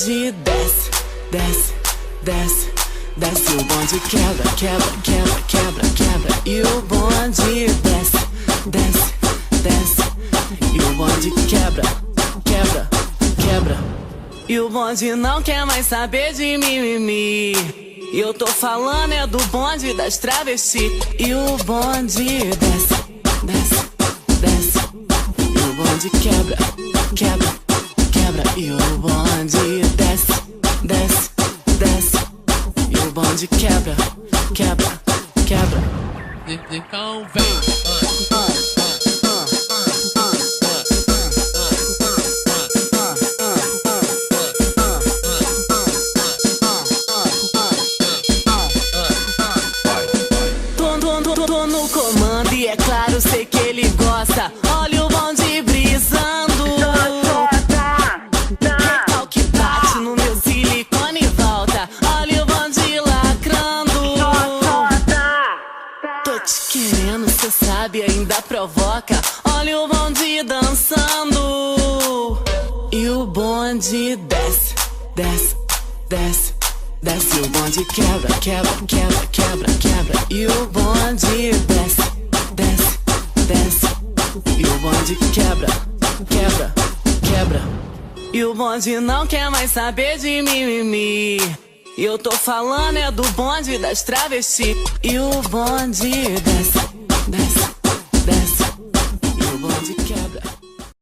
bonde desce, desce, desce, desce. O bonde quebra, quebra, quebra, quebra, quebra. E o bonde desce, desce, desce. E o bonde quebra, quebra, quebra. E o bonde não quer mais saber de mimimi. E eu tô falando é do bonde das travestis. E o bonde desce, desce, desce. E o bonde quebra, quebra, quebra. E o bonde desce, desce, desce. E o bonde quebra, quebra, quebra. Então vem. Tô no comando e é claro, sei que ele gosta. Olha o bonde brisando. Recalque bate no meu silicone e volta. Olha o bonde lacrando. Tô te querendo, cê sabe, ainda provoca. Olha o bonde dançando. E o bonde desce, desce, desce, desce. E o bonde quebra, quebra, quebra, quebra, quebra. E o bonde desce, desce, desce. E o bonde quebra, quebra, quebra. E o bonde não quer mais saber de mimimi. E eu tô falando é do bonde das travestis. E o bonde desce, desce.